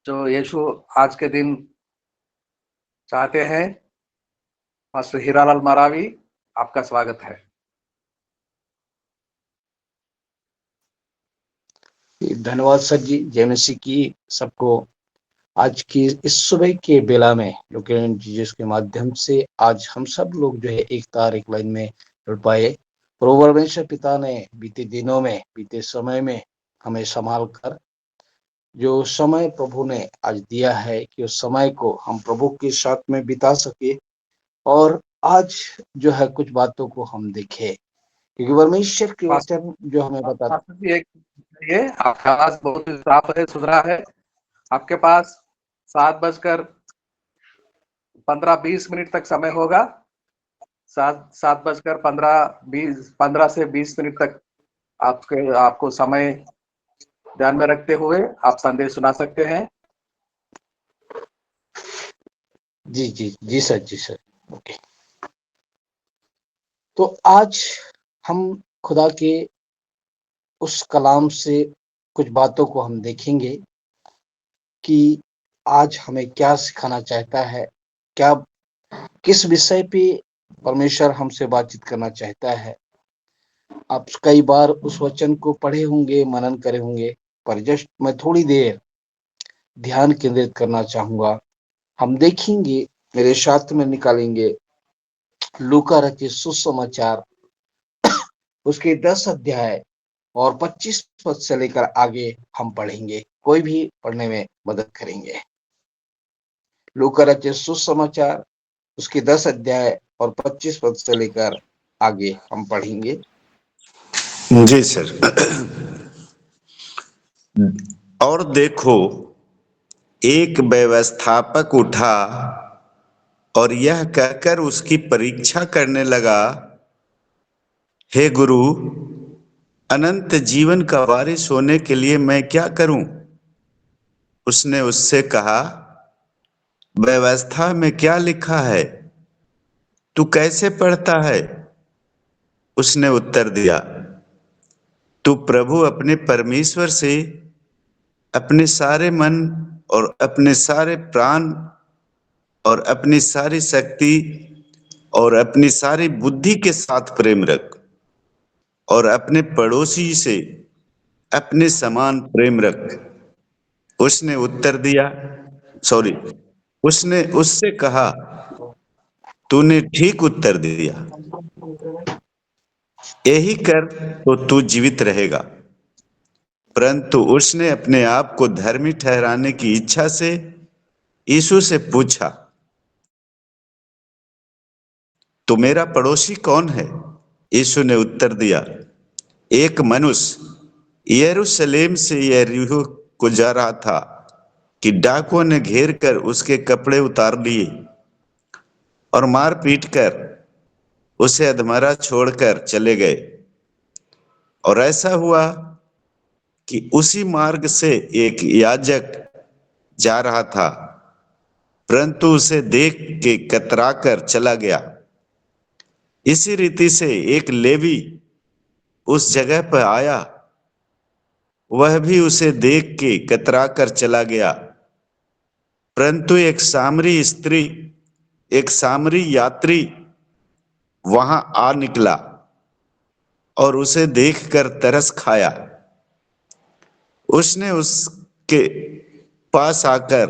जो यीशु आज के दिन चाहते हैं। पास्टर हीरालाल मरावी, आपका स्वागत है। धन्यवाद सर जी। जय मसीह की सबको। आज की इस सुबह के बेला में लुकेन जीसस के माध्यम से आज हम सब लोग जो है एक तार एक लाइन में जुड़ पाए। प्रभु परमेश्वर पिता ने बीते दिनों में बीते समय में हमें संभाल कर जो समय प्रभु ने आज दिया है कि उस समय को हम प्रभु के साथ में बिता सके और आज जो है कुछ बातों को हम देखें, क्योंकि परमेश्वर के वचन जो हमें बताता ये आपका आवाज बहुत साफ है, सुधरा है। आपके पास 7:15-20 तक समय होगा। 7:15 से 20 मिनट तक आपको समय ध्यान में रखते हुए आप संदेश सुना सकते हैं। जी सर। ओके, तो आज हम खुदा के उस कलाम से कुछ बातों को हम देखेंगे कि आज हमें क्या सिखाना चाहता है, क्या किस विषय पे परमेश्वर हमसे बातचीत करना चाहता है। आप कई बार उस वचन को पढ़े होंगे, मनन करे होंगे, पर जस्ट मैं थोड़ी देर ध्यान केंद्रित करना चाहूंगा। हम देखेंगे, मेरे शास्त्र में निकालेंगे लूका रचित सुसमाचार उसके 10 अध्याय और 25 पद से लेकर आगे हम पढ़ेंगे। कोई भी पढ़ने में मदद करेंगे। लूका रचित सुसमाचार उसके 10 अध्याय और 25 पद से लेकर आगे हम पढ़ेंगे। जी सर। और देखो, एक व्यवस्थापक उठा और यह कहकर उसकी परीक्षा करने लगा, हे गुरु, अनंत जीवन का वारिस होने के लिए मैं क्या करूं? उसने उससे कहा, व्यवस्था में क्या लिखा है, तू कैसे पढ़ता है? उसने उत्तर दिया, तू प्रभु अपने परमेश्वर से अपने सारे मन और अपने सारे प्राण और अपनी सारी शक्ति और अपनी सारी बुद्धि के साथ प्रेम रख, और अपने पड़ोसी से अपने समान प्रेम रख। उसने उत्तर दिया, उसने उससे कहा, तूने ठीक उत्तर दिया, यही कर तो तू जीवित रहेगा। परंतु उसने अपने आप को धर्मी ठहराने की इच्छा से यीशु से पूछा, तो मेरा पड़ोसी कौन है? यीशु ने उत्तर दिया, एक मनुष्य यरूशलेम से यरीहो को जा रहा था कि डाकुओं ने घेर कर उसके कपड़े उतार लिए और मार पीट कर उसे अधमरा छोड़कर चले गए। और ऐसा हुआ कि उसी मार्ग से एक याजक जा रहा था, परंतु उसे देख के कतरा कर चला गया। इसी रीति से एक लेवी उस जगह पर आया, वह भी उसे देख के कतरा कर चला गया। परंतु एक सामरी यात्री वहां आ निकला और उसे देखकर तरस खाया। उसने उसके पास आकर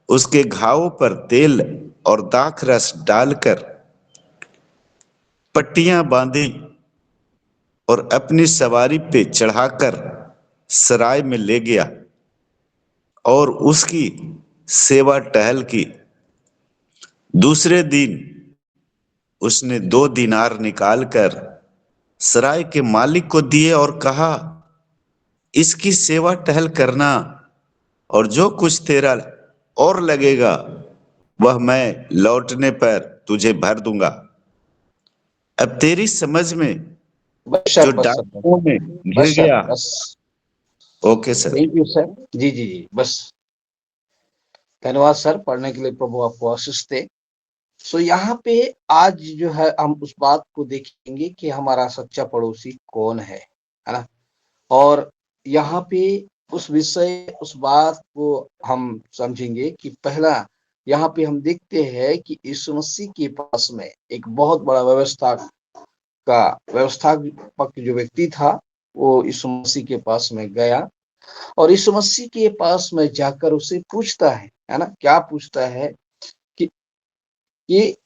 उसके घावों पर तेल और दाख रस डालकर पट्टियां बांधी और अपनी सवारी पे चढ़ाकर सराय में ले गया और उसकी सेवा टहल की। दूसरे दिन उसने 2 दीनार निकालकर सराय के मालिक को दिए और कहा, इसकी सेवा टहल करना, और जो कुछ तेरा और लगेगा वह मैं लौटने पर तुझे भर दूंगा। अब तेरी समझ में जो डाकुओं में घिर गया। Okay sir. Thank you sir. जी बस धन्यवाद सर, पढ़ने के लिए। प्रभु आपको आशीष दे। सो यहाँ पे आज जो है हम उस बात को देखेंगे कि हमारा सच्चा पड़ोसी कौन है ना। और यहाँ पे उस विषय उस बात को हम समझेंगे कि पहला यहाँ पे हम देखते हैं कि यीशु मसीह के पास में एक बहुत बड़ा व्यवस्थापक जो व्यक्ति था वो यीशु मसीह के पास में गया और यीशु मसीह के पास में जाकर उसे पूछता है ना, क्या पूछता है कि ये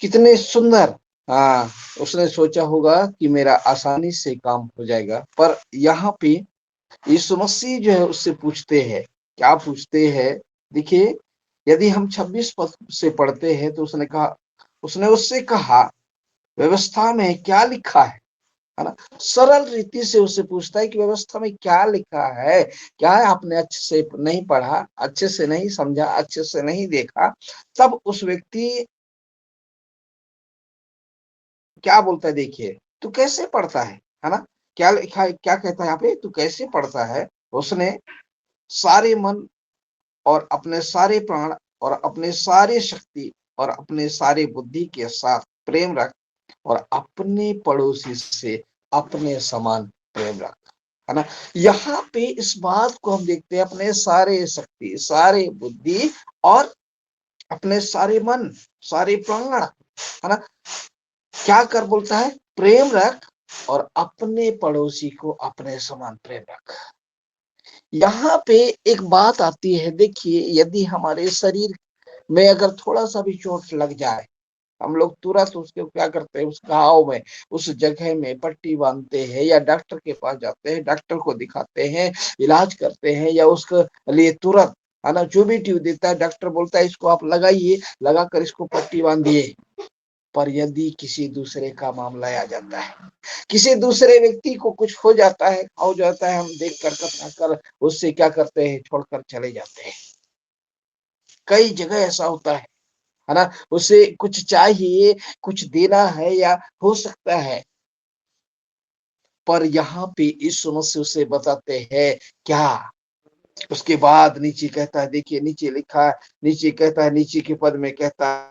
कितने सुंदर, हाँ, उसने सोचा होगा कि मेरा आसानी से काम हो जाएगा, पर यहाँ पे यीशु मसीह जो है उससे पूछते हैं, क्या पूछते हैं, देखिए यदि हम 26 पद से पढ़ते हैं तो उसने उससे कहा व्यवस्था में क्या लिखा है ना, सरल रीति से उससे पूछता है कि व्यवस्था में क्या लिखा है, क्या है आपने अच्छे से नहीं पढ़ा, अच्छे से नहीं समझा, अच्छे से नहीं देखा। तब उस व्यक्ति क्या बोलता है, देखिए तू कैसे पढ़ता है ना, क्या लिखा है, क्या कहता है यहाँ पे, तू कैसे पढ़ता है, उसने सारे मन और अपने सारे प्राण और अपने सारे शक्ति और अपने सारे बुद्धि के साथ प्रेम रख और अपने पड़ोसी से अपने समान प्रेम रख, है ना। यहाँ पे इस बात को हम देखते हैं, अपने सारे शक्ति, सारे बुद्धि और अपने सारे मन, सारे प्राण, है ना, क्या कर बोलता है, प्रेम रख और अपने पड़ोसी को अपने समान प्रेम रख। यहाँ पे एक बात आती है, देखिए यदि हमारे शरीर में अगर थोड़ा सा भी चोट लग जाए, हम लोग तुरंत उसके क्या करते हैं, उस घाव में, उस जगह में पट्टी बांधते हैं या डॉक्टर के पास जाते हैं, डॉक्टर को दिखाते हैं, इलाज करते हैं, या उसके लिए तुरंत, है ना, जो भी ट्यूब देता है डॉक्टर बोलता है इसको आप लगाइए, लगाकर इसको पट्टी बांधिए। पर यदि किसी दूसरे का मामला आ जाता है, किसी दूसरे व्यक्ति को कुछ हो जाता है, हम देख कर उससे क्या करते हैं, छोड़कर चले जाते हैं। कई जगह ऐसा होता है ना, उसे कुछ चाहिए, कुछ देना है या हो सकता है, पर यहाँ पे यीशु मसीह उसे बताते हैं क्या, उसके बाद नीचे कहता है, देखिए नीचे लिखा है, नीचे कहता है, नीचे के पद में कहता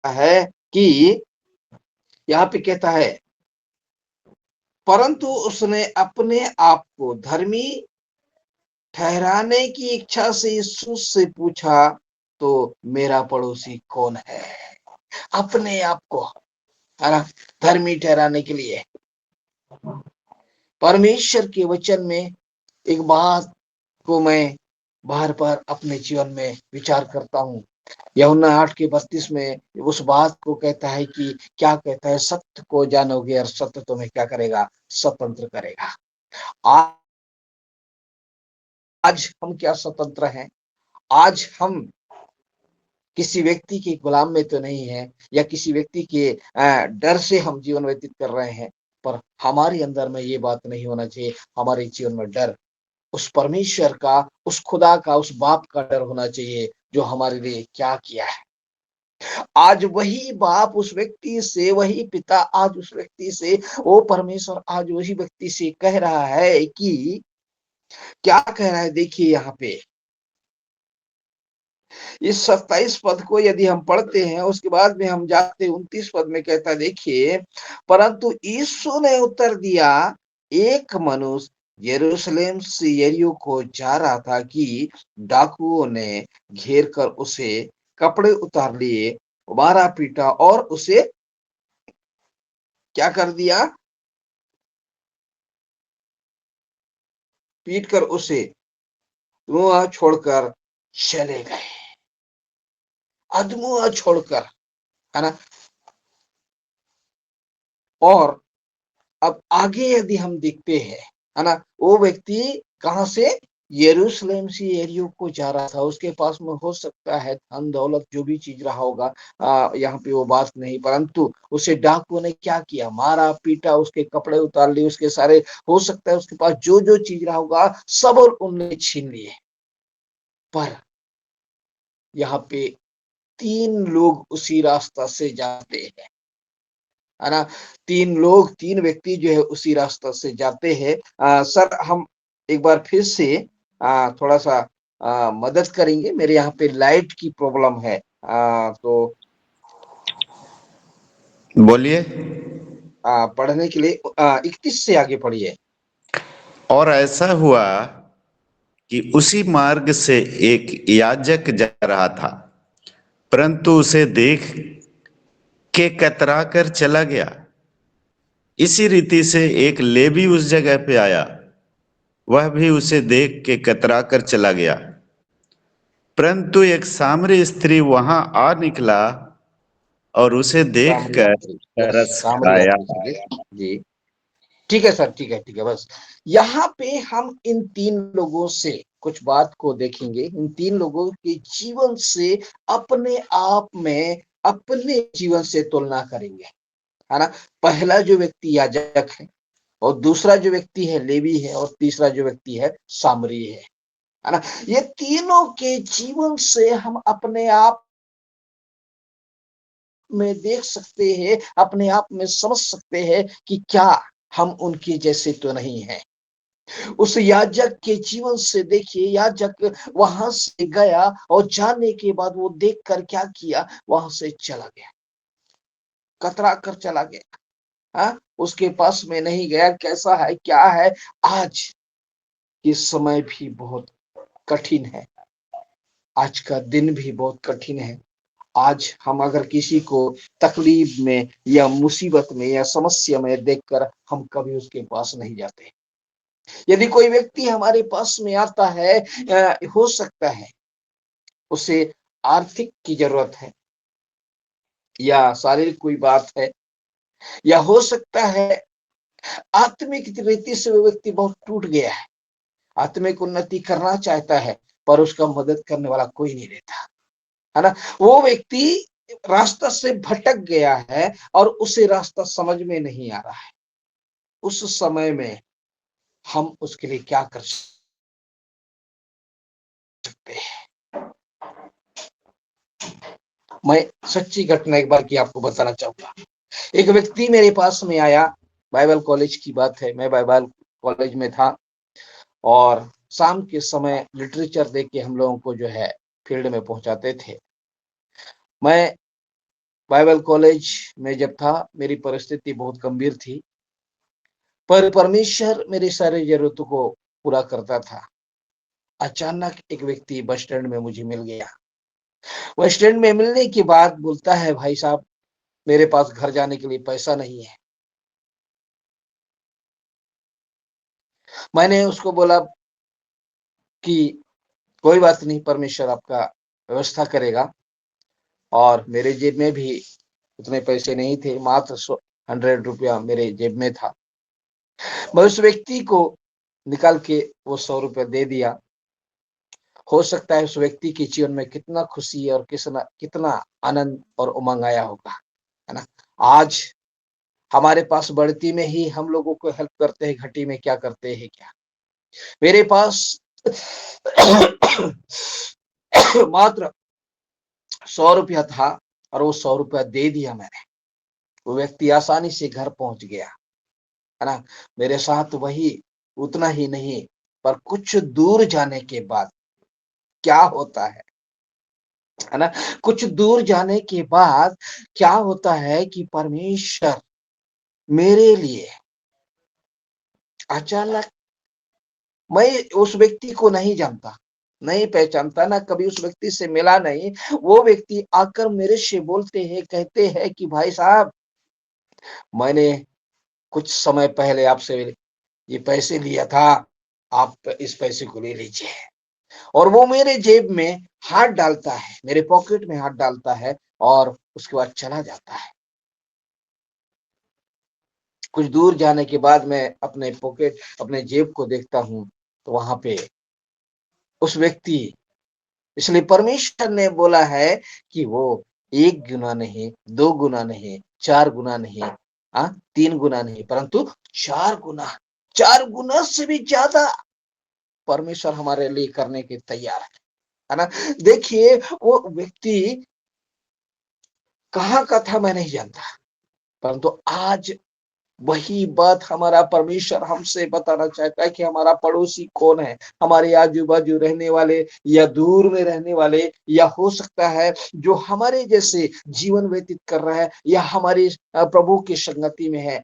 है कि यहाँ पे कहता है, परंतु उसने अपने आप को धर्मी ठहराने की इच्छा से यीशु से पूछा, तो मेरा पड़ोसी कौन है। अपने आप को, है ना, धर्मी ठहराने के लिए परमेश्वर के वचन में एक बात को मैं बार बार अपने जीवन में विचार करता हूँ। यूहन्ना 8:32 में उस बात को कहता है कि क्या कहता है, सत्य को जानोगे और सत्य तुम्हें क्या करेगा, स्वतंत्र करेगा। आज हम क्या स्वतंत्र हैं, आज हम किसी व्यक्ति के गुलाम में तो नहीं है, या किसी व्यक्ति के डर से हम जीवन व्यतीत कर रहे हैं, पर हमारे अंदर में ये बात नहीं होना चाहिए, हमारे जीवन में डर उस परमेश्वर का, उस खुदा का, उस बाप का डर होना चाहिए जो हमारे लिए क्या किया है। आज वही बाप उस व्यक्ति से, वही पिता आज उस व्यक्ति से, वो परमेश्वर आज वही व्यक्ति से कह रहा है कि क्या कह रहा है, देखिए यहाँ पे इस 27 पद को यदि हम पढ़ते हैं, उसके बाद में हम जाते 29 पद में कहता है, देखिए परंतु यीशु ने उत्तर दिया, एक मनुष्य यरूशलेम से यरीहो को जा रहा था कि डाकुओं ने घेर कर उसे कपड़े उतार लिए, मारा पीटा और उसे क्या कर दिया, पीट कर उसे धुआं छोड़कर चले गए, अधमुआ छोड़कर, है ना। और अब आगे यदि हम देखते हैं, है ना, वो व्यक्ति कहां से, यरूशलेम से यरीहो को जा रहा था, उसके पास में हो सकता है धन दौलत जो भी चीज रहा होगा, यहाँ पे वो बात नहीं, परंतु उसे डाकुओं ने क्या किया, मारा पीटा, उसके कपड़े उतार लिए, उसके सारे, हो सकता है उसके पास जो जो चीज रहा होगा सब और उनने छीन लिए। पर यहाँ पे 3 लोग उसी रास्ता से जाते हैं, है ना, 3 लोग, 3 व्यक्ति जो है उसी रास्ता से जाते हैं। सर हम एक बार फिर से थोड़ा सा मदद करेंगे, मेरे यहाँ पे लाइट की प्रॉब्लम है, तो बोलिए। पढ़ने के लिए 31 से आगे पढ़िए। और ऐसा हुआ कि उसी मार्ग से एक याजक जा रहा था, परंतु उसे देख के कतरा कर चला गया। इसी रीति से एक लेवी उस जगह पे आया, वह भी उसे देख के कतरा कर चला गया। परंतु एक सामरी स्त्री वहां आ निकला और उसे सामरिया देखकर स्त्री, यस, तरस सामरिया खाया। स्त्री जी। ठीक है सर, ठीक है, ठीक है। बस यहाँ पे हम इन तीन लोगों से कुछ बात को देखेंगे, इन तीन लोगों के जीवन से अपने आप में, अपने जीवन से तुलना करेंगे, है ना। पहला जो व्यक्ति याजक है, और दूसरा जो व्यक्ति है लेवी है, और तीसरा जो व्यक्ति है सामरी है ना। ये तीनों के जीवन से हम अपने आप में देख सकते हैं, अपने आप में समझ सकते हैं कि क्या हम उनके जैसे तो नहीं हैं। उस याजक के जीवन से देखिए, याजक वहां से गया और जाने के बाद वो देखकर क्या किया, वहां से चला गया, कतरा कर चला गया। हाँ, उसके पास में नहीं गया। कैसा है, क्या है, आज ये समय भी बहुत कठिन है, आज का दिन भी बहुत कठिन है। आज हम अगर किसी को तकलीफ में या मुसीबत में या समस्या में देखकर हम कभी उसके पास नहीं जाते। यदि कोई व्यक्ति हमारे पास में आता है, हो सकता है उसे आर्थिक की जरूरत है, या शारीरिक कोई बात है, या हो सकता है आत्मिक रीति से वो व्यक्ति बहुत टूट गया है, आत्मिक उन्नति करना चाहता है, पर उसका मदद करने वाला कोई नहीं रहता, है ना। वो व्यक्ति रास्ता से भटक गया है और उसे रास्ता समझ में नहीं आ रहा है। उस समय में हम उसके लिए क्या कर सकते हैं। मैं सच्ची घटना एक बार की आपको बताना चाहूंगा। एक व्यक्ति मेरे पास में आया, बाइबल कॉलेज की बात है, मैं बाइबल कॉलेज में था, और शाम के समय लिटरेचर देख के हम लोगों को जो है फील्ड में पहुंचाते थे। मैं बाइबल कॉलेज में जब था, मेरी परिस्थिति बहुत गंभीर थी, पर परमेश्वर मेरी सारी जरूरतों को पूरा करता था। अचानक एक व्यक्ति बस स्टैंड में मुझे मिल गया। बस स्टैंड में मिलने के बाद बोलता है, भाई साहब मेरे पास घर जाने के लिए पैसा नहीं है। मैंने उसको बोला कि कोई बात नहीं, परमेश्वर आपका व्यवस्था करेगा। और मेरे जेब में भी उतने पैसे नहीं थे, मात्र 100 रुपया मेरे जेब में था। मैं उस व्यक्ति को निकाल के वो 100 रुपया दे दिया। हो सकता है उस व्यक्ति के जीवन में कितना खुशी और कितना आनंद और उमंग आया होगा, है ना। आज हमारे पास बढ़ती में ही हम लोगों को हेल्प करते हैं, घटी में क्या करते हैं क्या। मेरे पास मात्र 100 रुपया था और वो 100 रुपया दे दिया मैंने। वो व्यक्ति आसानी से घर पहुंच गया, है ना। मेरे साथ वही उतना ही नहीं, पर कुछ दूर जाने के बाद क्या होता है ना, कुछ दूर जाने के बाद क्या होता है कि परमेश्वर मेरे लिए अचानक, मैं उस व्यक्ति को नहीं जानता, नहीं पहचानता, ना कभी उस व्यक्ति से मिला नहीं। वो व्यक्ति आकर मेरे से बोलते हैं, कहते हैं कि भाई साहब मैंने कुछ समय पहले आपसे ये पैसे लिया था, आप इस पैसे को ले लीजिए। और वो मेरे जेब में हाथ डालता है, मेरे पॉकेट में हाथ डालता है, और उसके बाद चला जाता है। कुछ दूर जाने के बाद मैं अपने पॉकेट, अपने जेब को देखता हूं, तो वहां पे उस व्यक्ति, इसलिए परमेश्वर ने बोला है कि वो 1 गुना नहीं, 2 गुना नहीं, 4 गुना नहीं, 3 गुना नहीं, परंतु 4 गुना, 4 गुना से भी ज्यादा परमेश्वर हमारे लिए करने के तैयार है ना। देखिए वो व्यक्ति कहाँ का था मैं नहीं जानता, परंतु आज वही बात हमारा परमेश्वर हमसे बताना चाहता है कि हमारा पड़ोसी कौन है, हमारे आजू बाजू रहने वाले या दूर में रहने वाले, या हो सकता है जो हमारे जैसे जीवन व्यतीत कर रहा है, या हमारे प्रभु की संगति में है।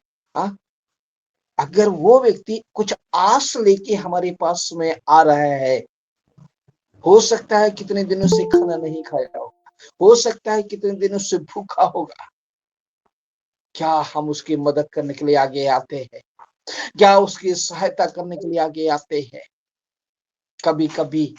अगर वो व्यक्ति कुछ आस लेके हमारे पास में आ रहा है, हो सकता है कितने दिनों से खाना नहीं खाया हो सकता है कितने दिनों से भूखा होगा, क्या हम उसकी मदद करने के लिए आगे आते हैं? क्या उसकी सहायता करने के लिए आगे आते हैं? कभी कभी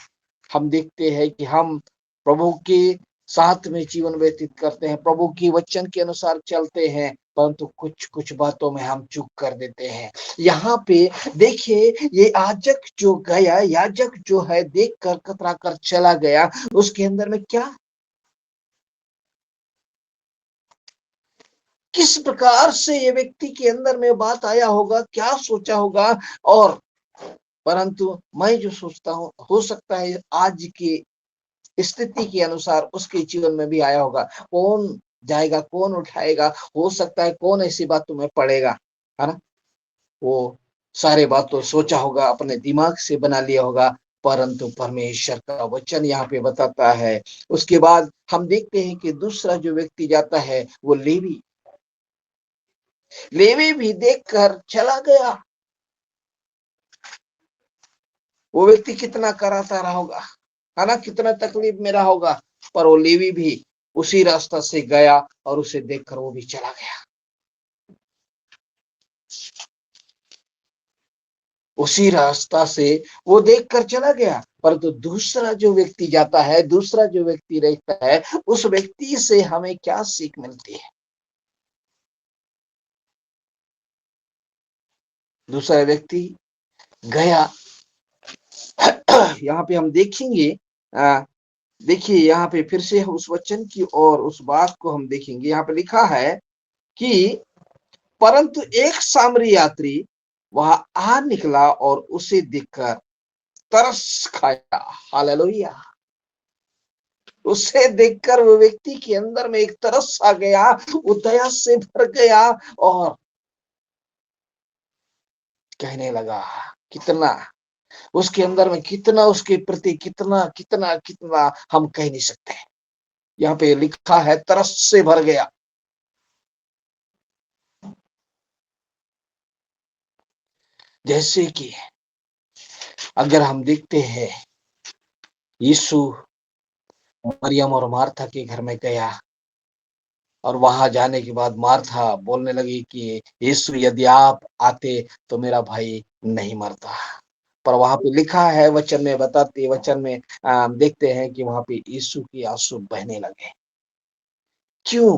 हम देखते हैं कि हम प्रभु के साथ में जीवन व्यतीत करते हैं, प्रभु की वचन के अनुसार चलते हैं, परंतु कुछ कुछ बातों में हम चूक कर देते हैं। यहाँ पे देखिए, ये याजक जो है देख कर कतरा कर चला गया। उसके अंदर में क्या, किस प्रकार से ये व्यक्ति के अंदर में बात आया होगा, क्या सोचा होगा। और परंतु मैं जो सोचता हूं, हो सकता है आज की स्थिति के अनुसार उसके जीवन में भी आया होगा। कौन जाएगा, कौन उठाएगा, हो सकता है कौन ऐसी बातों में पड़ेगा, है ना। वो सारे बातों सोचा होगा, अपने दिमाग से बना लिया होगा, परंतु परमेश्वर का वचन यहाँ पे बताता है। उसके बाद हम देखते हैं कि दूसरा जो व्यक्ति जाता है वो लेवी भी देखकर चला गया। वो व्यक्ति कितना कराता रहा होगा, है ना, कितना तकलीफ में रहा होगा, पर वो लेवी भी उसी रास्ता से गया और उसे देखकर वो भी चला गया। उसी रास्ता से वो देखकर चला गया, परंतु दूसरा जो व्यक्ति जाता है, दूसरा जो व्यक्ति रहता है, उस व्यक्ति से हमें क्या सीख मिलती है? दूसरा व्यक्ति गया। यहाँ पे हम देखेंगे, देखिए यहाँ पे फिर से उस वचन की और उस बात को हम देखेंगे। यहाँ पे लिखा है कि परंतु एक सामरी यात्री वहां आ निकला और उसे देखकर तरस खाया। हालेलुया। उसे देखकर वो व्यक्ति के अंदर में एक तरस आ गया, वो दया से भर गया और कहने लगा, कितना उसके अंदर में, कितना उसके प्रति, कितना कितना कितना हम कह नहीं सकते। यहाँ पे लिखा है तरस से भर गया। जैसे कि अगर हम देखते हैं, यीशु मरियम और मार्था के घर में गया और वहां जाने के बाद मार्था बोलने लगी कि यीशु यदि आप आते तो मेरा भाई नहीं मरता। पर वहां पे लिखा है, वचन में देखते हैं कि वहां पे यीशु की आंसू बहने लगे। क्यों,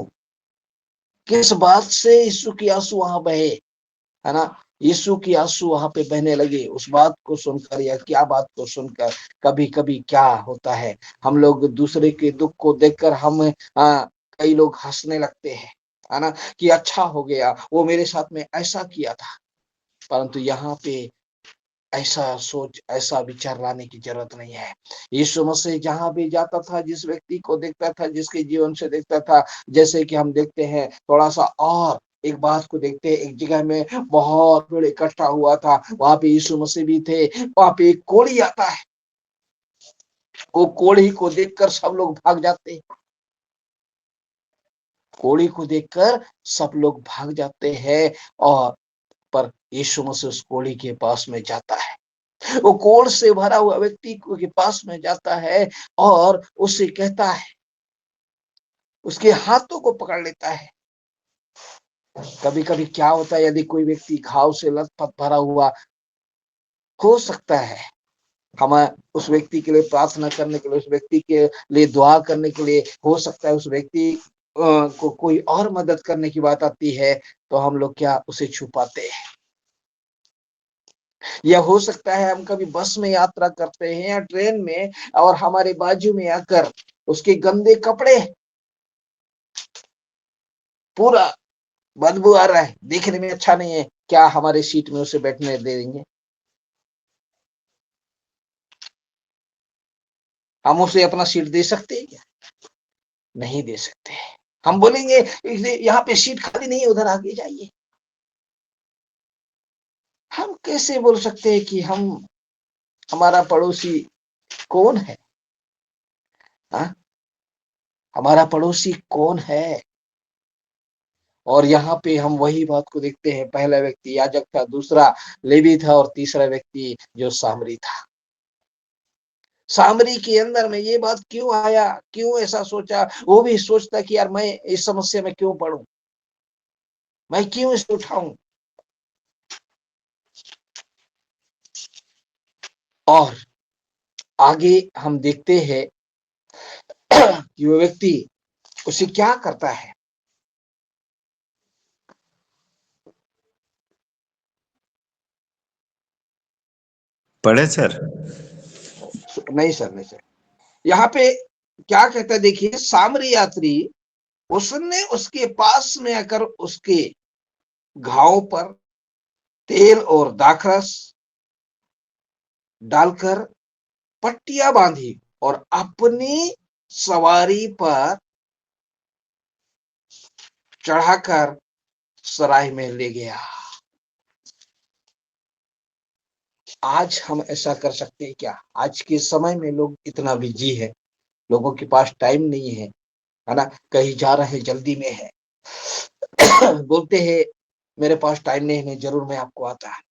किस बात से यीशु की आंसू वहां बहे, है ना। यीशु की आंसू वहां पे बहने लगे उस बात को सुनकर, या क्या बात को सुनकर। कभी कभी क्या होता है, हम लोग दूसरे के दुख को देखकर हम कई लोग हंसने लगते हैं, है ना, कि अच्छा हो गया, वो मेरे साथ में ऐसा किया था। परंतु यहाँ पे ऐसा सोच, ऐसा विचार लाने की जरूरत नहीं है। यीशु मसीह जहां भी जाता था, जिस व्यक्ति को देखता था, जिसके जीवन से देखता था, जैसे कि हम देखते हैं थोड़ा सा और एक बात को देखते हैं, एक जगह में बहुत भीड़ इकट्ठा हुआ था, वहां पे यीशु मसीह भी थे। वहां पे एक कोढ़ी आता है, वो कोढ़ी को देखकर सब लोग भाग जाते हैं। कोढ़ी को देखकर सब लोग भाग जाते हैं, और पर यीशु मसीह उस कोढ़ी के पास में जाता है। वो कोढ़ से भरा हुआ व्यक्ति के पास में जाता है और उससे कहता है, उसके हाथों को पकड़ लेता है। कभी कभी क्या होता है, यदि कोई व्यक्ति घाव से लथपथ भरा हुआ, हो सकता है हम उस व्यक्ति के लिए प्रार्थना करने के लिए, उस व्यक्ति के लिए दुआ करने के लिए, हो सकता है उस व्यक्ति को कोई और मदद करने की बात आती है, तो हम लोग क्या उसे छुपाते हैं। या हो सकता है हम कभी बस में यात्रा करते हैं या ट्रेन में, और हमारे बाजू में आकर उसके गंदे कपड़े, पूरा बदबू आ रहा है, देखने में अच्छा नहीं है, क्या हमारे सीट में उसे बैठने दे देंगे? हम उसे अपना सीट दे सकते हैं क्या? नहीं दे सकते। हम बोलेंगे यहाँ पे सीट खाली नहीं है, उधर आगे जाइए। हम कैसे बोल सकते हैं कि हमारा पड़ोसी कौन है? हा? हमारा पड़ोसी कौन है? और यहाँ पे हम वही बात को देखते हैं, पहला व्यक्ति याजक था, दूसरा लेवी था और तीसरा व्यक्ति जो सामरी था। सामरी के अंदर में ये बात क्यों आया, क्यों ऐसा सोचा? वो भी सोचता कि यार मैं इस समस्या में क्यों पड़ूं, मैं क्यों इसे उठाऊं। और आगे हम देखते हैं कि वो व्यक्ति उसे क्या करता है। पढ़े सर? नहीं सर, नहीं सर, यहाँ पे क्या कहता है देखिए, सामरी यात्री उसने उसके पास में आकर उसके घाव पर तेल और दाखरस डालकर पट्टियां बांधी और अपनी सवारी पर चढ़ाकर सराय में ले गया। आज हम ऐसा कर सकते हैं क्या? आज के समय में लोग इतना बिजी है, लोगों के पास टाइम नहीं है ना, कहीं जा रहे हैं जल्दी में है बोलते हैं मेरे पास टाइम नहीं, जरूर मैं आपको आता है।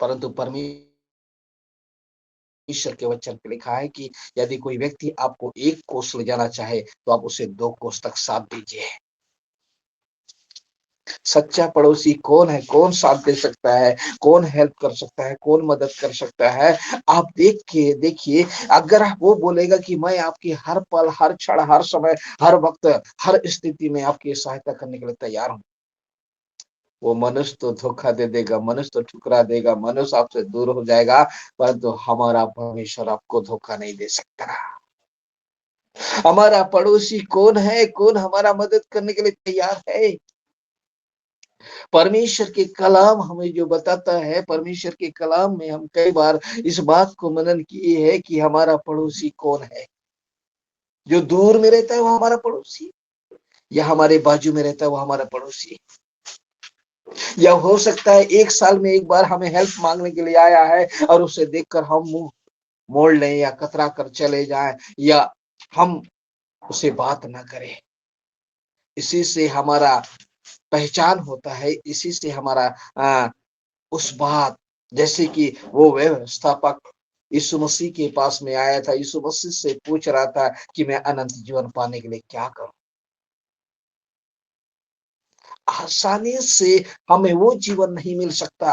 परंतु परमेश्वर के वचन पे लिखा है कि यदि कोई व्यक्ति आपको 1 कोस ले जाना चाहे तो आप उसे 2 कोस तक साथ दीजिए। सच्चा पड़ोसी कौन है? कौन साथ दे सकता है? कौन हेल्प कर सकता है? कौन मदद कर सकता है? आप देखिए, अगर वो बोलेगा कि मैं आपकी हर पल, हर क्षण, हर समय, हर वक्त, हर स्थिति में आपकी सहायता करने के लिए तैयार हूं, वो मनुष्य तो धोखा दे देगा, मनुष्य तो ठुकरा देगा, मनुष्य आपसे दूर हो जाएगा, परंतु हमारा परमेश्वर आपको धोखा नहीं दे सकता। हमारा पड़ोसी कौन है? कौन हमारा मदद करने के लिए तैयार है? परमेश्वर के कलाम हमें जो बताता है, परमेश्वर के कलाम में हम कई बार इस बात को मनन किए है कि हमारा पड़ोसी कौन है। जो दूर में रहता है वो हमारा पड़ोसी, या हमारे बाजू में रहता है वो हमारा पड़ोसी, या हो सकता है 1 साल में 1 बार हमें हेल्प मांगने के लिए आया है और उसे देखकर हम मुंह मोड़ लें या कतरा कर चले जाएं, या हम उसे बात ना करें। इसी से हमारा पहचान होता है, इसी से हमारा उस बात, जैसे कि वो व्यवस्थापक यीशु मसीह के पास में आया था, यीशु मसीह से पूछ रहा था कि मैं अनंत जीवन पाने के लिए क्या करूं। आसानी से हमें वो जीवन नहीं मिल सकता।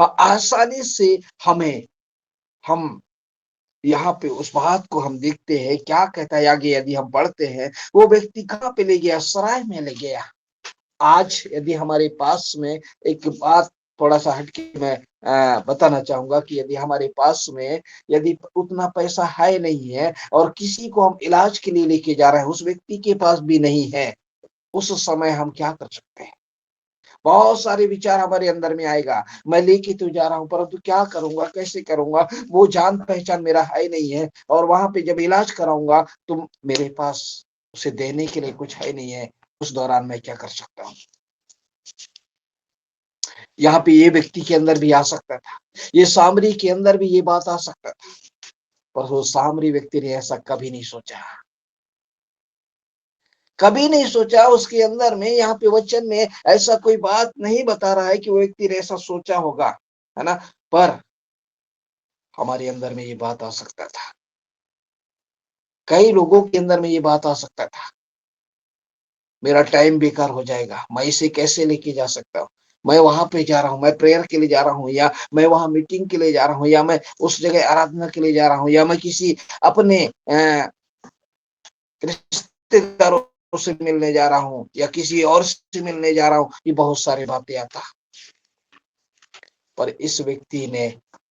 आसानी से हमें, हम यहाँ पे उस बात को हम देखते हैं, क्या कहता है आगे यदि हम पढ़ते हैं, वो व्यक्ति कहाँ पे ले गया? सराय में ले गया। आज यदि हमारे पास में एक बात थोड़ा सा हटके मैं बताना चाहूंगा कि यदि हमारे पास में यदि उतना पैसा है नहीं है और किसी को हम इलाज के लिए लेके जा रहे हैं, उस व्यक्ति के पास भी नहीं है, उस समय हम क्या कर सकते हैं? बहुत सारे विचार हमारे अंदर में आएगा, मैं लेके तो जा रहा हूं परंतु क्या करूंगा, कैसे करूंगा, वो जान पहचान मेरा है नहीं है, और वहां पे जब इलाज कराऊंगा तो मेरे पास उसे देने के लिए कुछ है नहीं है, उस दौरान मैं क्या कर सकता हूँ? यहाँ पे ये व्यक्ति के अंदर भी आ सकता था, ये सामरी के अंदर भी ये बात आ सकता था, पर वो सामरी व्यक्ति ने ऐसा कभी नहीं सोचा, कभी नहीं सोचा। उसके अंदर में, यहाँ पे वचन में ऐसा कोई बात नहीं बता रहा है कि वो व्यक्ति ने ऐसा सोचा होगा, है ना, पर हमारे अंदर में ये बात आ सकता था, कई लोगों के अंदर में ये बात आ सकता था, मेरा टाइम बेकार हो जाएगा, मैं इसे कैसे लेके जा सकता हूँ, मैं वहां पे जा रहा हूँ, मैं प्रेयर के लिए जा रहा हूँ, या मैं वहां मीटिंग के लिए जा रहा हूँ, या मैं उस जगह आराधना के लिए जा रहा हूँ, या मैं किसी अपने रिश्तेदारों से मिलने जा रहा हूँ, या किसी और से मिलने जा रहा हूँ, ये बहुत सारी बातें आता। पर इस व्यक्ति ने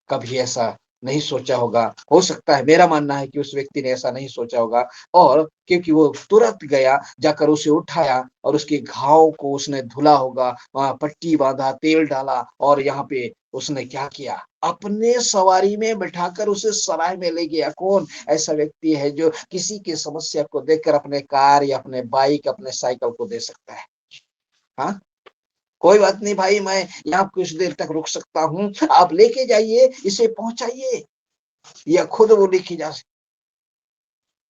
कभी ऐसा नहीं सोचा होगा, हो सकता है, मेरा मानना है कि उस व्यक्ति ने ऐसा नहीं सोचा होगा, और क्योंकि वो तुरंत गया, जाकर उसे उठाया और उसके घाव को उसने धुला होगा, वहां पट्टी बांधा, तेल डाला, और यहाँ पे उसने क्या किया, अपने सवारी में बिठाकर उसे सराय में ले गया। कौन ऐसा व्यक्ति है जो किसी की समस्या को देखकर अपने कार या अपने बाइक, अपने साइकिल को दे सकता है? हाँ, कोई बात नहीं भाई, मैं यहाँ कुछ देर तक रुक सकता हूँ, आप लेके जाइए, इसे पहुंचाइए, या खुद वो लेके जा सकते।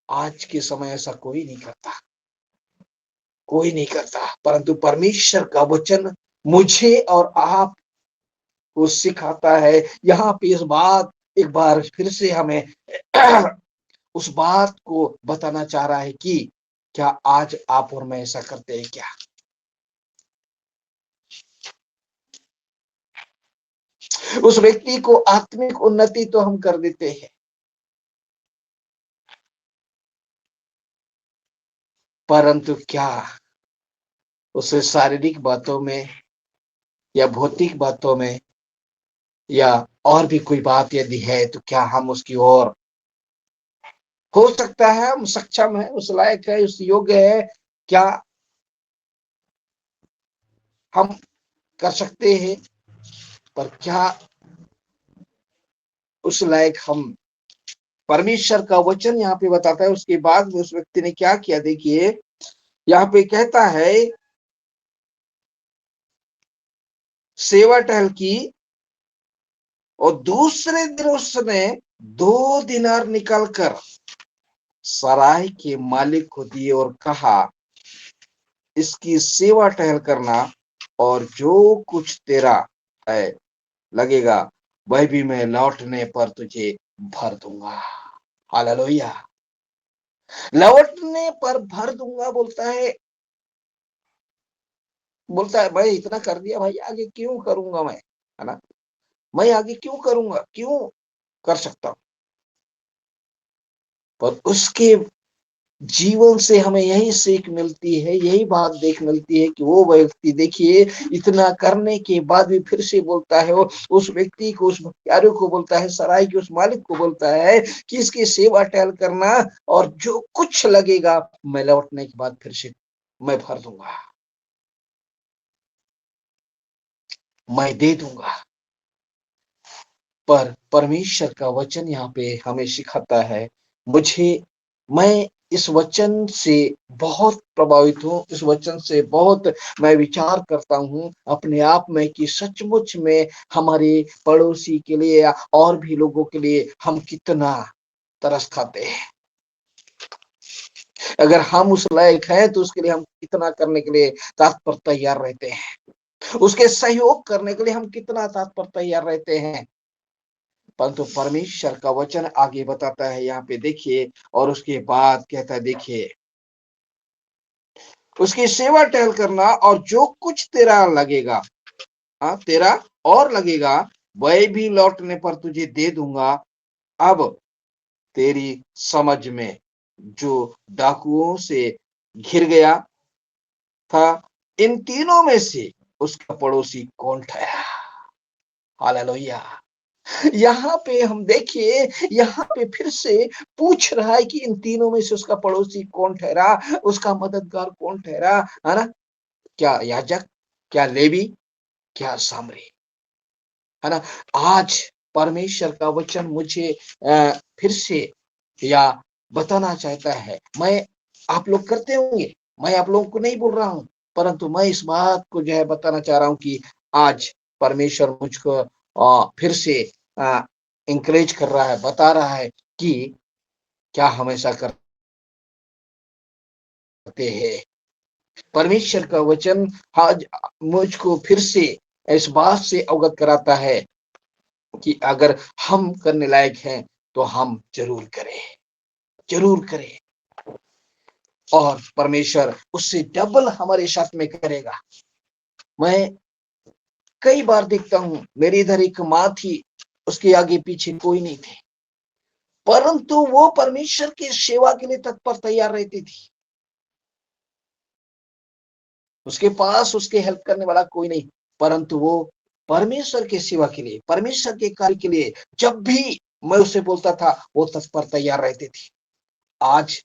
आज के समय ऐसा कोई नहीं करता। कोई नहीं करता, परंतु परमेश्वर का वचन मुझे और आप को सिखाता है। यहाँ पे इस बात एक बार फिर से हमें उस बात को बताना चाह रहा है कि क्या आज आप और मैं ऐसा करते हैं क्या? उस व्यक्ति को आत्मिक उन्नति तो हम कर देते हैं, परंतु क्या उसे शारीरिक बातों में या भौतिक बातों में या और भी कोई बात यदि है तो क्या हम उसकी ओर, हो सकता है हम सक्षम है, उस लायक है, उस योग्य है, क्या हम कर सकते हैं, पर क्या उस लायक हम? परमेश्वर का वचन यहाँ पे बताता है। उसके बाद में उस व्यक्ति ने क्या किया, देखिए यहाँ पे कहता है सेवा टहल की और दूसरे दिन उसने 2 दिनार निकालकर सराय के मालिक को दिए और कहा, इसकी सेवा टहल करना और जो कुछ तेरा है लगेगा वह भी मैं लौटने पर तुझे भर दूंगा। हालेलुया। लौटने पर भर दूंगा बोलता है, भाई इतना कर दिया भाई, आगे क्यों करूंगा मैं, है ना? मैं आगे क्यों करूंगा, क्यों कर सकता हूं? पर उसके जीवन से हमें यही सीख मिलती है, यही बात देख मिलती है कि वो व्यक्ति देखिए इतना करने के बाद भी फिर से बोलता है, वो उस व्यक्ति को, उस प्यारे को बोलता है, सराय के उस मालिक को बोलता है कि इसकी सेवा टहल करना और जो कुछ लगेगा मैं लौटने के बाद फिर से मैं भर दूंगा, मैं दे दूंगा। पर परमेश्वर का वचन यहाँ पे हमें सिखाता है, मैं इस वचन से बहुत प्रभावित हूँ, इस वचन से बहुत मैं विचार करता हूँ अपने आप में कि सचमुच में हमारे पड़ोसी के लिए या और भी लोगों के लिए हम कितना तरस खाते हैं। अगर हम उस लायक हैं तो उसके लिए हम कितना करने के लिए तत्पर तैयार रहते हैं, उसके सहयोग करने के लिए हम कितना तत्पर तैयार रहते हैं। परंतु परमेश्वर का वचन आगे बताता है यहाँ पे देखिए, और उसके बाद कहता है देखिए, उसकी सेवा टहल करना और जो कुछ तेरा लगेगा, तेरा और लगेगा वह भी लौटने पर तुझे दे दूंगा। अब तेरी समझ में जो डाकुओं से घिर गया था, इन तीनों में से उसका पड़ोसी कौन ठहरा? हालेलुया। यहाँ पे हम देखिए, यहाँ पे फिर से पूछ रहा है कि इन तीनों में से उसका पड़ोसी कौन ठहरा, उसका मददगार कौन ठहरा, है ना? क्या याजक, क्या लेवी, क्या सामरी, है ना? आज परमेश्वर का वचन मुझे फिर से या बताना चाहता है, मैं आप लोग करते होंगे, मैं आप लोगों को नहीं बोल रहा हूं, परंतु मैं इस बात को जो है बताना चाह रहा हूं कि आज परमेश्वर मुझको फिर से इंकरेज कर रहा है, बता रहा है कि क्या हमेशा करते हैं। परमेश्वर का वचन आज मुझको फिर से इस बात से अवगत कराता है कि अगर हम करने लायक हैं तो हम जरूर करें, जरूर करें, और परमेश्वर उससे डबल हमारे साथ में करेगा। मैं कई बार देखता हूं, मेरी इधर एक माँ थी, उसके आगे पीछे कोई नहीं थे, परंतु वो परमेश्वर की सेवा के लिए तत्पर तैयार रहती थी। उसके पास उसके हेल्प करने वाला कोई नहीं, परंतु वो परमेश्वर की सेवा के लिए, परमेश्वर के कार्य के लिए जब भी मैं उसे बोलता था वो तत्पर तैयार रहती थी। आज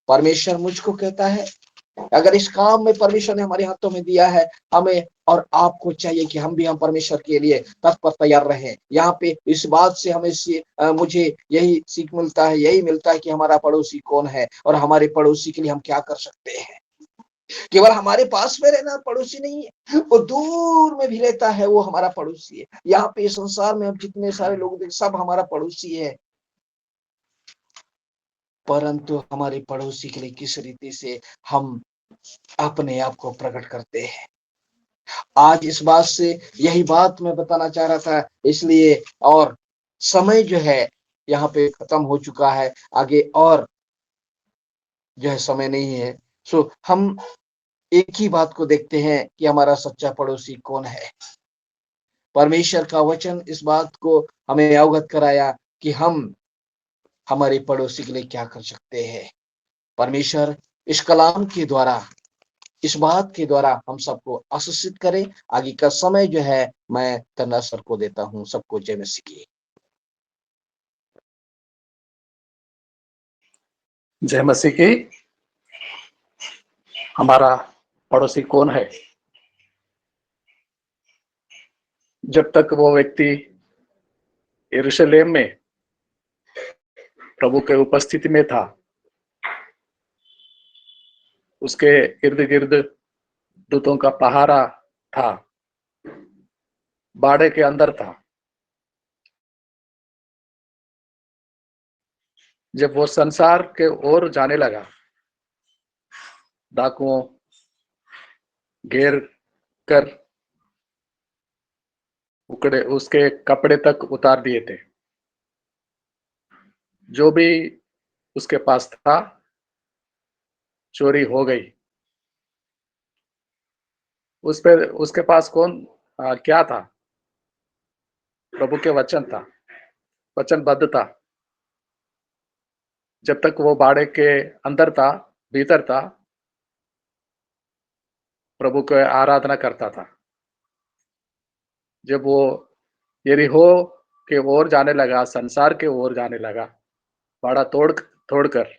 परमेश्वर मुझको कहता है, अगर इस काम में परमेश्वर ने हमारे हाथों में दिया है, हमें और आपको चाहिए कि हम भी हम परमेश्वर के लिए तत्पर तैयार रहें। यहाँ पे इस बात से हमें मुझे यही सीख मिलता है, यही मिलता है कि हमारा पड़ोसी कौन है और हमारे पड़ोसी के लिए हम क्या कर सकते हैं। केवल हमारे पास में रहना पड़ोसी नहीं है, वो दूर में भी रहता है, वो हमारा पड़ोसी है। यहाँ पे संसार में हम जितने सारे लोग देख, सब हमारा पड़ोसी है, परंतु हमारे पड़ोसी के लिए किस रीति से हम अपने आप को प्रकट करते हैं। आज इस बात से यही बात मैं बताना चाह रहा था, इसलिए और समय जो है यहाँ पे खत्म हो चुका है, आगे और जो है समय नहीं है। सो हम एक ही बात को देखते हैं कि हमारा सच्चा पड़ोसी कौन है। परमेश्वर का वचन इस बात को हमें अवगत कराया कि हम हमारे पड़ोसी के लिए क्या कर सकते हैं। परमेश्वर इस कलाम के द्वारा, इस बात के द्वारा हम सबको आशीषित करें। आगे का समय जो है मैं तन्ना सर को देता हूं। सबको जय मसीह की। जय मसीह की। हमारा पड़ोसी कौन है? जब तक वो व्यक्ति यरूशलेम में प्रभु के उपस्थिति में था, उसके इर्द गिर्द दूतों का पहारा था, बाड़े के अंदर था। जब वो संसार के ओर जाने लगा, डाकुओं घेर कर उकड़े उसके कपड़े तक उतार दिए थे। जो भी उसके पास था चोरी हो गई। उस पे उसके पास क्या था? प्रभु के वचन था, वचनबद्ध था। जब तक वो बाड़े के अंदर था, भीतर था, प्रभु को आराधना करता था। जब वो यरीहो के ओर जाने लगा, संसार के ओर जाने लगा, बाड़ा तोड़कर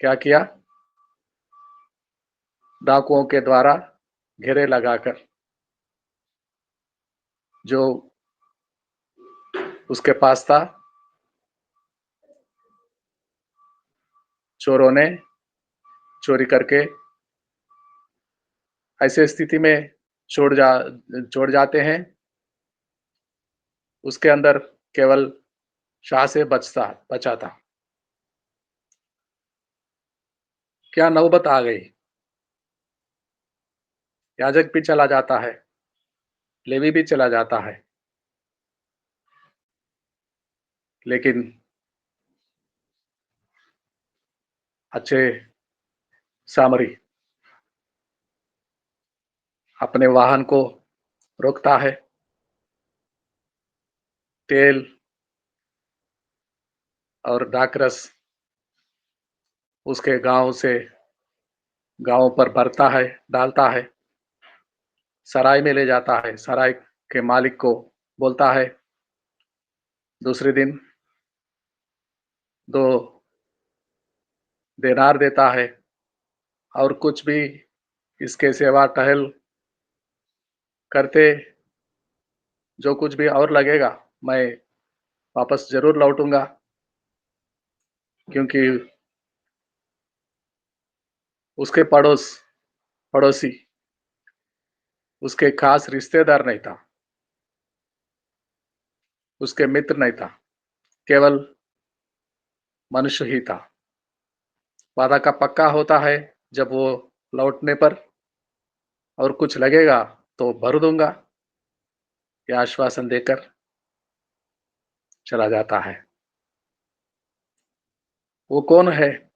क्या किया? डाकुओं के द्वारा घेरे लगाकर जो उसके पास था, चोरों ने चोरी करके ऐसे स्थिति में छोड़ जाते हैं। उसके अंदर केवल शाह से बचा था। क्या नौबत आ गई! याजक भी चला जाता है, लेवी भी चला जाता है, लेकिन अच्छे सामरी अपने वाहन को रोकता है, तेल और दाखरस उसके गांव पर भरता है, डालता है, सराय में ले जाता है। सराय के मालिक को बोलता है, दूसरे दिन 2 देनार देता है, और कुछ भी इसके सेवा टहल करते, जो कुछ भी और लगेगा मैं वापस जरूर लौटूंगा, क्योंकि उसके पड़ोसी उसके खास रिश्तेदार नहीं था, उसके मित्र नहीं था, केवल मनुष्य ही था। वादा का पक्का होता है जब वो लौटने पर, और कुछ लगेगा तो भर दूंगा, यह आश्वासन देकर चला जाता है। वो कौन है?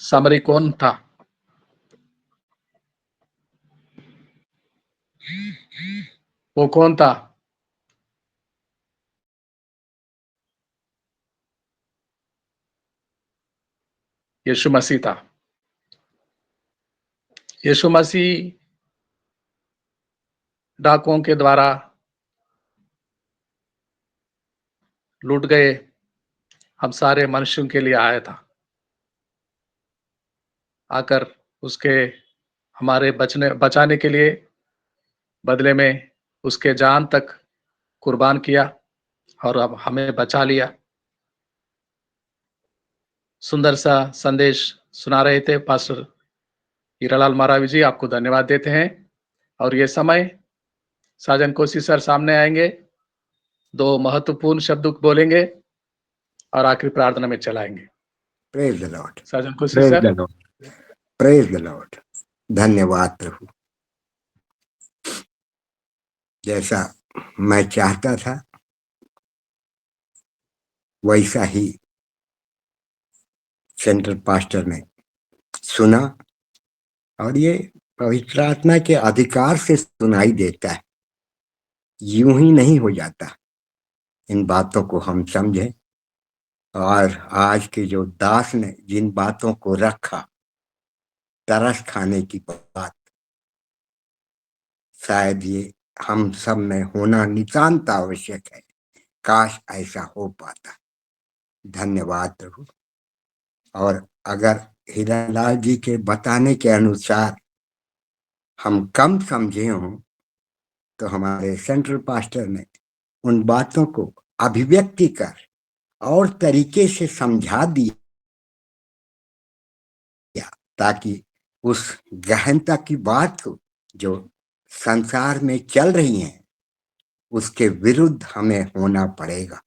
सामरी कौन था? वो कौन था? यीशु मसीह था। यीशु मसीह डाकुओं के द्वारा लूट गए, हम सारे मनुष्यों के लिए आया था। आकर उसके हमारे बचाने के लिए बदले में उसके जान तक कुर्बान किया, और अब हमें बचा लिया। सुंदर सा संदेश सुना रहे थे पास्टर हीरालाल मारावी जी, आपको धन्यवाद देते हैं। और ये समय साजन कोसी सर सामने आएंगे, 2 महत्वपूर्ण शब्द बोलेंगे, और आखिरी प्रार्थना में चलाएंगे। प्रेज द लॉर्ड, साजन खुशी praise sir. The Lord, praise the Lord. धन्यवाद प्रभु। जैसा मैं चाहता था वैसा ही सेंट्रल पास्टर ने सुना, और ये पवित्र आत्मा के अधिकार से सुनाई देता है, यूं ही नहीं हो जाता। इन बातों को हम समझें, और आज के जो दास ने जिन बातों को रखा, तरस खाने की बात, शायद ये हम सब में होना नितांत आवश्यक है। काश ऐसा हो पाता। धन्यवाद प्रभु। और अगर हीरालाल जी के बताने के अनुसार हम कम समझे हों, तो हमारे सेंट्रल पास्टर ने उन बातों को अभिव्यक्ति कर और तरीके से समझा दिया, ताकि उस गहनता की बात को जो संसार में चल रही है उसके विरुद्ध हमें होना पड़ेगा,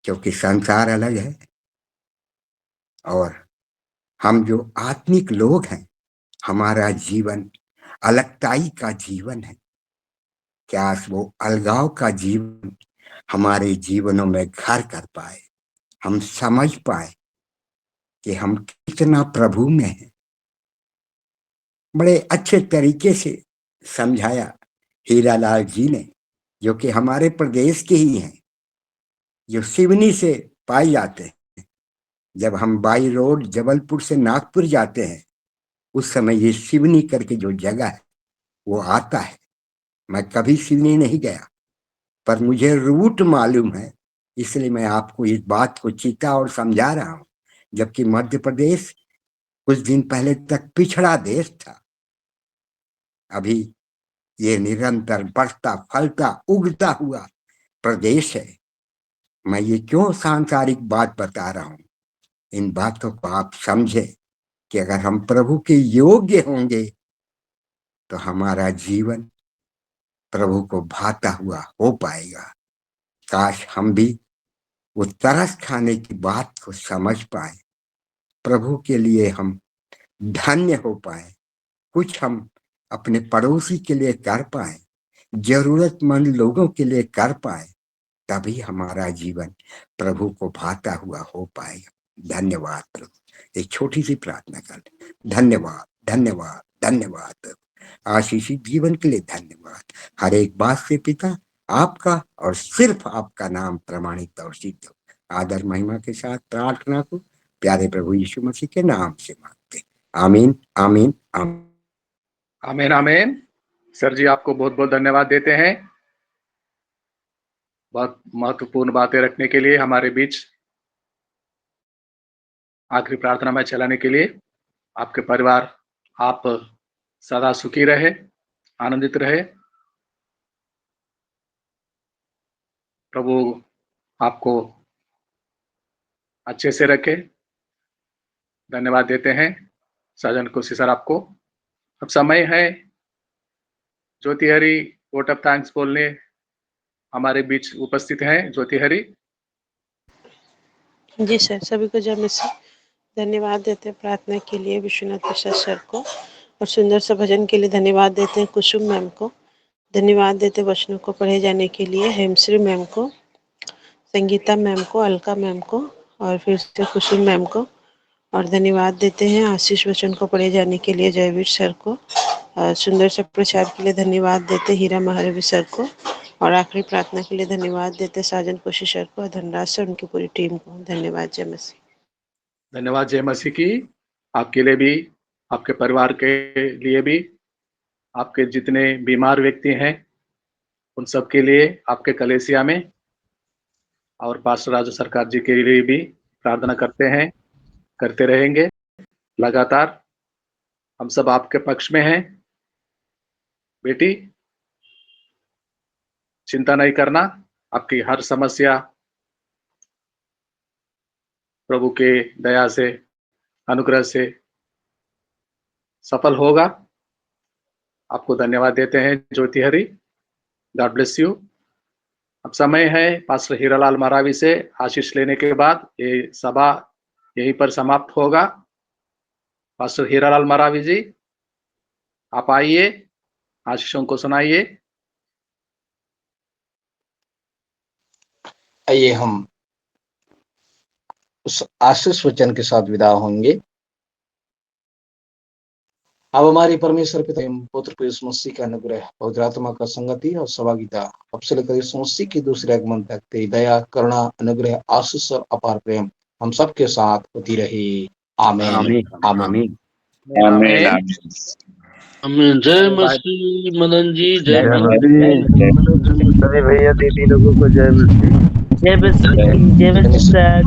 क्योंकि संसार अलग है और हम जो आत्मिक लोग हैं, हमारा जीवन अलगताई का जीवन है। क्या वो अलगाव का जीवन हमारे जीवनों में घर कर पाए, हम समझ पाए कि हम कितना प्रभु में हैं। बड़े अच्छे तरीके से समझाया हीरालाल जी ने, जो कि हमारे प्रदेश के ही हैं, जो सिवनी से पाए जाते हैं। जब हम बाई रोड जबलपुर से नागपुर जाते हैं, उस समय ये सिवनी करके जो जगह है वो आता है। मैं कभी सिवनी नहीं गया, पर मुझे रूट मालूम है, इसलिए मैं आपको इस बात को चिता और समझा रहा हूं। जबकि मध्य प्रदेश कुछ दिन पहले तक पिछड़ा देश था, अभी ये निरंतर बढ़ता फलता उगता हुआ प्रदेश है। मैं ये क्यों सांसारिक बात बता रहा हूं, इन बातों को आप समझे कि अगर हम प्रभु के योग्य होंगे तो हमारा जीवन प्रभु को भाता हुआ हो पाएगा। काश हम भी वो तरस खाने की बात को समझ पाए, प्रभु के लिए हम धन्य हो पाए, कुछ हम अपने पड़ोसी के लिए कर पाए, जरूरतमंद लोगों के लिए कर पाए, तभी हमारा जीवन प्रभु को भाता हुआ हो पाएगा। धन्यवाद प्रभु। एक छोटी सी प्रार्थना कर, धन्यवाद धन्यवाद धन्यवाद प्रभु। आशीषित जीवन के लिए धन्यवाद। हर एक बात से पिता आपका और सिर्फ आपका नाम प्रमाणित और सिद्ध हो। आदर महिमा के साथ प्रार्थना को प्यारे प्रभु यीशु मसीह के नाम से मांगते, आमीन आमीन आमीन। आमीन आमीन। सर जी आपको बहुत बहुत धन्यवाद देते हैं, बहुत महत्वपूर्ण बातें रखने के लिए हमारे बीच, आखिरी प्रार्थना में चलाने के लिए। आपके परिवार आप सदा सुखी रहे, आनंदित रहे। प्रभु आपको अच्छे से रखे। धन्यवाद देते हैं साजन खुशी सर आपको। अब समय है ज्योति हरी वोट ऑफ थैंक्स बोलने हमारे बीच उपस्थित हैं। ज्योति हरी। जी सर, सभी को जय मसीह। धन्यवाद देते हैं प्रार्थना के लिए विश्वनाथ प्रसाद सर को, और सुंदर सा भजन के लिए धन्यवाद देते हैं कुसुम मैम को। धन्यवाद देते हैं वचनों को पढ़े जाने के लिए हेमश्री मैम को, संगीता मैम को, अलका मैम को, और फिर से कुसुम मैम को। और धन्यवाद देते हैं आशीष वचन को पढ़े जाने के लिए जयवीर सर को। सुंदर से प्रचार के लिए धन्यवाद देते हीरा महारवी सर को। और आखिरी प्रार्थना के लिए धन्यवाद देते साजन कोशिश सर को और धनराज सर, उनकी पूरी टीम को। धन्यवाद। जय मसीह। धन्यवाद जय मसीह की। आपके लिए भी, आपके परिवार के लिए भी, आपके जितने बीमार व्यक्ति हैं उन सब के लिए, आपके कलेसिया में और पास्टर राजू सरकार जी के लिए भी प्रार्थना करते हैं, करते रहेंगे लगातार। हम सब आपके पक्ष में हैं बेटी, चिंता नहीं करना। आपकी हर समस्या प्रभु के दया से, अनुग्रह से सफल होगा। आपको धन्यवाद देते हैं Jyoti Hari. God bless you. अब समय है पास्टर हीरालाल मरावी से आशीष लेने के बाद ये सभा यहीं पर समाप्त होगा। पास्टर हीरालाल मरावी जी, आप आइए, आशीषों को सुनाइए। आइए हम उस आशीष वचन के साथ विदा होंगे। अब हमारे परमेश्वर पिता एवं पुत्र को यीशु मसीह का अनुग्रह, पवित्र आत्मा का संगति और सहभागिता अब से लेकर यीशु मसीह की दूसरे आगमन तक तेरी दया, करुणा, अनुग्रह, आशीष और अपार प्रेम हम सबके साथ होती रही। आमीन आमीन आमीन। आमीन आमीन। जय बाय। मसीह मदन जी, जय जय मसीह। सभी भैया दीदी लोगों को जय मसीह। जय मसीह, जय जय मसीह। मसीह।